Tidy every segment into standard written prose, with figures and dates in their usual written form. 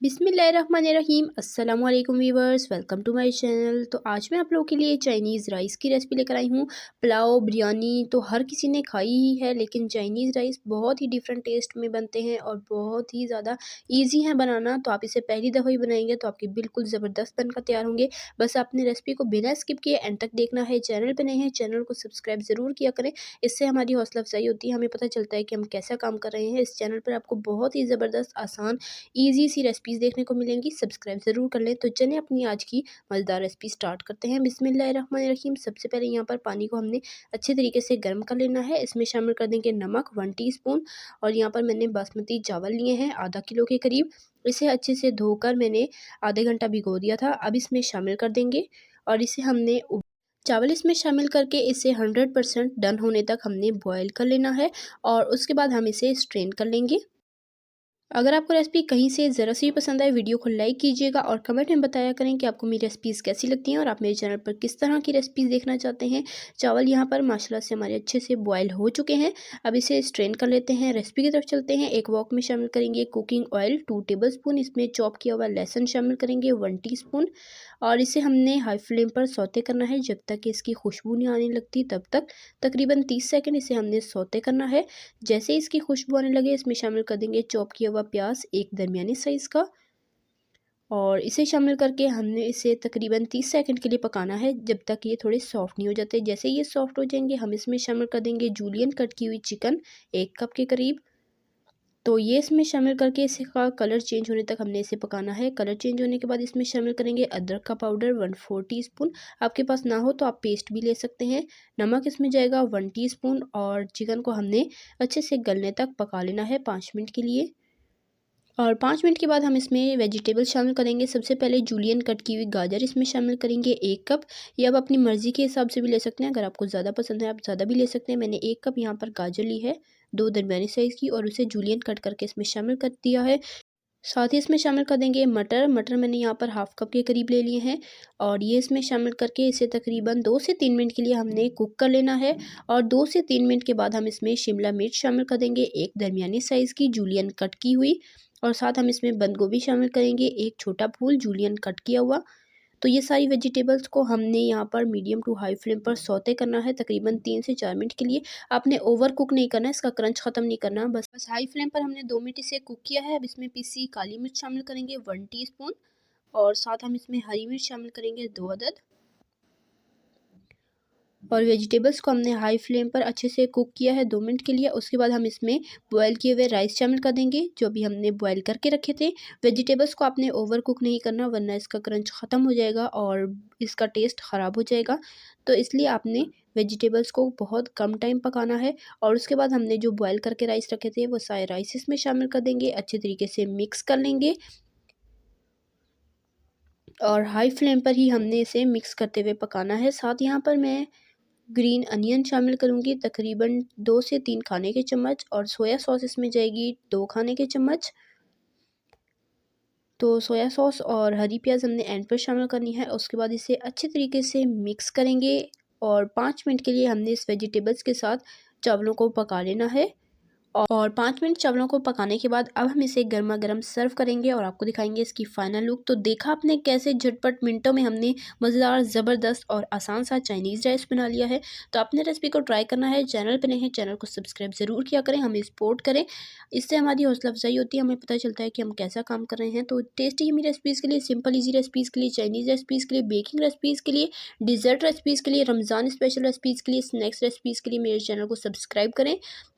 बिस्मिल्लाहिर्रहमानिर्रहीम अस्सलाम वालेकुम viewers, welcome to my channel. तो आज मैं आप लोगों के लिए चाइनीज़ राइस की रेसिपी लेकर आई हूँ। पुलाव बिरयानी तो हर किसी ने खाई ही है, लेकिन चाइनीज़ राइस बहुत ही डिफरेंट टेस्ट में बनते हैं और बहुत ही ज़्यादा इजी है बनाना। तो आप इसे पहली दफ़ा ही बनाएंगे तो आपके बिल्कुल ज़बरदस्त बनकर तैयार होंगे। बस आपने रेसिपी को बिना स्किप किए एंड तक देखना है। चैनल पर नए हैं, चैनल को सब्सक्राइब ज़रूर किया करें, इससे हमारी हौसला अफजाई होती है, हमें पता चलता है कि हम कैसा काम कर रहे हैं। इस चैनल पर आपको बहुत ही ज़बरदस्त आसान ईज़ी सी रेसिपीज़ देखने को मिलेंगी। सब्सक्राइब ज़रूर कर लें। तो चलें अपनी आज की मज़ेदार रेसिपी स्टार्ट करते हैं। बिस्मिल्लाहिर्रहमानिर्रहीम। सबसे पहले यहाँ पर पानी को हमने अच्छे तरीके से गर्म कर लेना है। इसमें शामिल कर देंगे नमक 1 टीस्पून, और यहाँ पर मैंने बासमती चावल लिए हैं आधा किलो के करीब। इसे अच्छे से धोकर मैंने आधे घंटा भिगो दिया था। अब इसमें शामिल कर देंगे और इसे हमने चावल इसमें शामिल करके इसे 100% डन होने तक हमने बॉयल कर लेना है, और उसके बाद हम इसे स्ट्रेन कर लेंगे। अगर आपको रेसिपी कहीं से ज़रा सी भी पसंद आए, वीडियो को लाइक कीजिएगा और कमेंट में बताया करें कि आपको मेरी रेसिपीज़ कैसी लगती हैं और आप मेरे चैनल पर किस तरह की रेसिपीज़ देखना चाहते हैं। चावल यहाँ पर माशाल्लाह से हमारे अच्छे से बॉयल हो चुके हैं। अब इसे स्ट्रेन कर लेते हैं। रेसिपी की तरफ चलते हैं। एक वॉक में शामिल करेंगे कुकिंग ऑयल 2 टेबलस्पून, इसमें चॉप किया हुआ लहसुन शामिल करेंगे 1 टीस्पून, और इसे हमने हाई फ्लेम पर सौते करना है जब तक कि इसकी खुशबू नहीं आने लगती, तब तक तकरीबन 30 सेकंड इसे हमने सौते करना है। जैसे इसकी खुशबू आने लगे, इसमें शामिल कर देंगे चॉप किया हुआ प्याज एक दरमियानी साइज़ का, और इसे शामिल करके हमने इसे तकरीबन 30 सेकंड के लिए पकाना है जब तक ये थोड़े सॉफ्ट नहीं हो जाते। जैसे ये सॉफ्ट हो जाएंगे, हम इसमें शामिल कर देंगे जूलियन कट की हुई चिकन 1 कप के करीब। तो ये इसमें शामिल करके इसका कलर चेंज होने तक हमने इसे पकाना है। कलर चेंज होने के बाद इसमें शामिल करेंगे अदरक का पाउडर 1/4 टीस्पून। आपके पास ना हो तो आप पेस्ट भी ले सकते हैं। नमक इसमें जाएगा 1 टीस्पून, और चिकन को हमने अच्छे से गलने तक पका लेना है 5 मिनट के लिए। और 5 मिनट के बाद हम इसमें वेजिटेबल शामिल करेंगे। सबसे पहले जूलियन कट की हुई गाजर इसमें शामिल करेंगे 1 कप। ये आप अपनी मर्ज़ी के हिसाब से भी ले सकते हैं, अगर आपको ज़्यादा पसंद है आप ज़्यादा भी ले सकते हैं। मैंने 1 कप यहाँ पर गाजर ली है, 2 दरमियानी साइज़ की, और उसे जूलियन कट करके इसमें शामिल कर दिया है। साथ ही इसमें शामिल कर देंगे मटर। मटर मैंने यहाँ पर हाफ़ कप के करीब ले लिए हैं, और ये इसमें शामिल करके इसे तकरीबन 2 से 3 मिनट के लिए हमने कुक कर लेना है। और 2 से 3 मिनट के बाद हम इसमें शिमला मिर्च शामिल कर देंगे एक दरमियानी साइज़ की जूलियन कट की हुई, और साथ हम इसमें बंद गोभी शामिल करेंगे एक छोटा फूल जूलियन कट किया हुआ। तो ये सारी वेजिटेबल्स को हमने यहाँ पर मीडियम टू हाई फ्लेम पर सौते करना है तकरीबन 3 से 4 मिनट के लिए। आपने ओवर कुक नहीं करना है, इसका क्रंच ख़त्म नहीं करना, बस हाई फ्लेम पर हमने 2 मिनट इसे कुक किया है। अब इसमें पीसी काली मिर्च शामिल करेंगे 1 टीस्पून, और साथ हम इसमें हरी मिर्च शामिल करेंगे 2 अदद। और वेजिटेबल्स को हमने हाई फ्लेम पर अच्छे से कुक किया है 2 मिनट के लिए। उसके बाद हम इसमें बॉयल किए हुए राइस शामिल कर देंगे जो भी हमने बॉयल करके रखे थे। वेजिटेबल्स को आपने ओवर कुक नहीं करना, वरना इसका क्रंच ख़त्म हो जाएगा और इसका टेस्ट ख़राब हो जाएगा। तो इसलिए आपने वेजिटेबल्स को बहुत कम टाइम पकाना है। और उसके बाद हमने जो बॉयल करके राइस रखे थे वो सारे राइस इसमें शामिल कर देंगे, अच्छे तरीके से मिक्स कर लेंगे, और हाई फ्लेम पर ही हमने इसे मिक्स करते हुए पकाना है। साथ यहाँ पर मैं ग्रीन अनियन शामिल करूँगी तकरीबन 2 से 3 खाने के चम्मच, और सोया सॉस इसमें जाएगी 2 खाने के चम्मच। तो सोया सॉस और हरी प्याज़ हमने एंड पर शामिल करनी है। उसके बाद इसे अच्छे तरीके से मिक्स करेंगे, और 5 मिनट के लिए हमने इस वेजिटेबल्स के साथ चावलों को पका लेना है। और 5 मिनट चावलों को पकाने के बाद अब हम इसे गर्मा-गर्म सर्व करेंगे और आपको दिखाएँगे इसकी फ़ाइनल लुक। तो देखा आपने कैसे झटपट मिनटों में हमने मज़ेदार, ज़बरदस्त और आसान सा चाइनीज़ राइस बना लिया है। तो आपने रेसिपी को ट्राई करना है। चैनल पे नए हैं, चैनल को सब्सक्राइब ज़रूर किया करें, हमें सपोर्ट करें। इससे हमारी हौसला अफ़ज़ाई होती है, हमें पता चलता है कि हम कैसा काम कर रहे हैं। तो टेस्टी यम्मी रेसिपीज़ के लिए, सिंपल ईज़ी रेसिपीज़ के लिए, चाइनीज़ रेसिपीज़ के लिए, बेकिंग रेसिपीज़ के लिए, डिज़र्ट रेसिपीज़ के लिए, रमज़ान स्पेशल रेसिपीज़ के लिए, स्नैक्स रेसिपीज़ के लिए मेरे चैनल को सब्सक्राइब करें।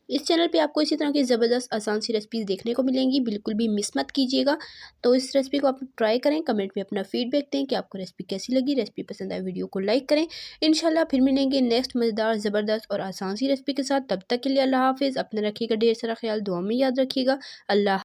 इस चैनल पे आपको इसी तरह की ज़बरदस्त आसान सी रेसिपीज़ देखने को मिलेंगी, बिल्कुल भी मिस मत कीजिएगा। तो इस रेसिपी को आप ट्राई करें, कमेंट में अपना फीडबैक दें कि आपको रेसिपी कैसी लगी। रेसिपी पसंद आए वीडियो को लाइक करें। इंशाल्लाह फिर मिलेंगे नेक्स्ट मज़ेदार, ज़बरदस्त और आसान सी रेसिपी के साथ। तब तक के लिए अल्लाह हाफ़िज़। अपना रखिएगा ढेर सारा ख्याल, दुआ में याद रखिएगा। अल्लाह